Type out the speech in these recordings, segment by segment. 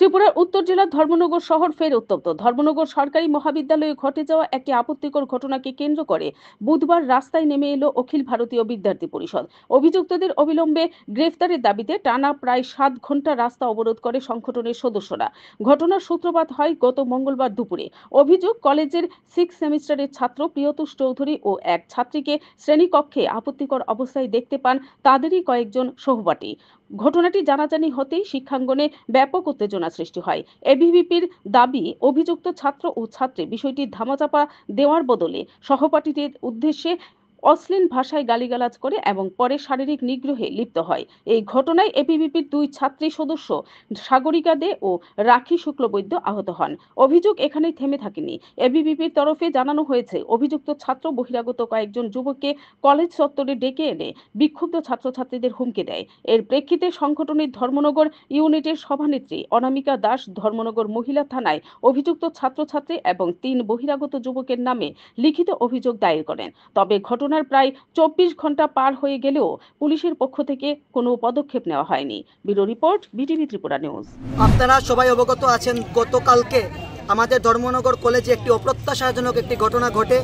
ত্রিপুরার উত্তর জেলার ধর্মনগর শহর ফের উত্তপ্ত। ধর্মনগর সরকারি মহাবিদ্যালয়ে ঘটে যাওয়া একটি আপত্তিকর ঘটনাকে কেন্দ্র করে বুধবার রাস্তায় নেমে এলো অখিল ভারতীয় বিদ্যার্থী পরিষদ। অভিযুক্তদের অবিলম্বে গ্রেফতারের দাবিতে টানা প্রায় 7 ঘন্টা রাস্তা অবরোধ করে সংগঠনের সদস্যরা। ঘটনার সূত্রপাত হয় গত মঙ্গলবার দুপুরে। অভিযোগ, কলেজের 6 সেমিস্টারের ছাত্র প্রিয়তোষ চৌধুরী ও এক ছাত্রীকে শ্রেণীকক্ষে আপত্তিকর অবস্থায় দেখতে পান তাদেরই কয়েকজন সহপাঠী। ঘটনাটি জানাজানি হতেই শিক্ষাঙ্গনে ব্যাপক উত্তেজনা সৃষ্টি হয়। এবিভিপির দাবি, অভিযুক্ত ছাত্র ও ছাত্রী বিষয়টি ধামাচাপা দেওয়ার বদলে সহপাঠীদের উদ্দেশ্যে অশ্লীল ভাষায় গালিগালাজ করে এবং পরে শারীরিক নিগ্রহে লিপ্ত হয়। এই ঘটনায় এবিভিপির 2 ছাত্রী সদস্য সাগরিকা দে ও রাখি শুক্লবৈদ্য আহত হন। অভিযোগ এখানেই থেমে থাকেনি। এবিভিপির তরফে জানানো হয়েছে, অভিযুক্ত ছাত্র বহিরাগত কয়েকজন যুবককে কলেজ চত্বরে ডেকে এনে বিক্ষুব্ধ ছাত্রছাত্রীদের হুমকি দেয়। এর প্রেক্ষিতে সংগঠনের ধর্মনগর ইউনিটের সভানেত্রী অনামিকা দাস ধর্মনগর মহিলা থানায় অভিযুক্ত ছাত্রছাত্রী এবং 3 বহিরাগত যুবকের নামে লিখিত অভিযোগ দায়ের করেন। তবে ঘটনার প্রায় 24 ঘন্টা পার হয়ে গেলেও পুলিশের পক্ষ থেকে কোনো পদক্ষেপ নেওয়া হয়নি। Bureau report, BTV Tripura news. আপনারা সবাই অবগত আছেন, গতকালকে আমাদের ধর্মনগর কলেজে একটি অপ্রত্যাশাজনক একটি ঘটনা ঘটে,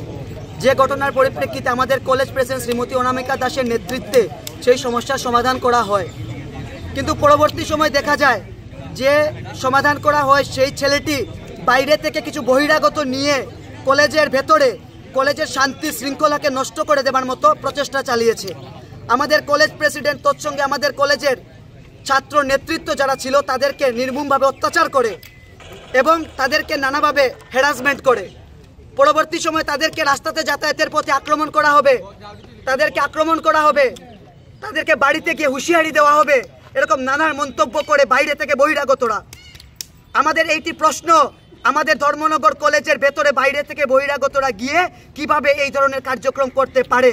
যে ঘটনার পরিপ্রেক্ষিতে আমাদের কলেজ প্রেসিডেন্ট শ্রীমতী অনামিকা দাসের নেতৃত্বে সেই সমস্যার সমাধান করা হয়। কিন্তু পরবর্তী সময় দেখা যায় যে সমাধান করা হয় সেই ছেলেটি বাইরে থেকে কিছু বহিরাগত নিয়ে কলেজের ভেতরে কলেজের শান্তি শৃঙ্খলাকে নষ্ট করে দেবার মতো প্রচেষ্টা চালিয়েছে। আমাদের কলেজ প্রেসিডেন্ট তৎসঙ্গে আমাদের কলেজের ছাত্র নেতৃত্ব যারা ছিল তাদেরকে নির্মমভাবে অত্যাচার করে এবং তাদেরকে নানাভাবে হ্যারাসমেন্ট করে। পরবর্তী সময় তাদেরকে রাস্তাতে যাতায়াতের পথে আক্রমণ করা হবে, তাদেরকে বাড়িতে গিয়ে হুঁশিয়ারি দেওয়া হবে, এরকম নানা মন্তব্য করে বাইরে থেকে বহিরাগতরা। আমাদের এইটি প্রশ্ন, আমাদের ধর্মনগর কলেজের ভেতরে বাইরে থেকে বহিরাগতরা গিয়ে কিভাবে এই ধরনের কার্যক্রম করতে পারে?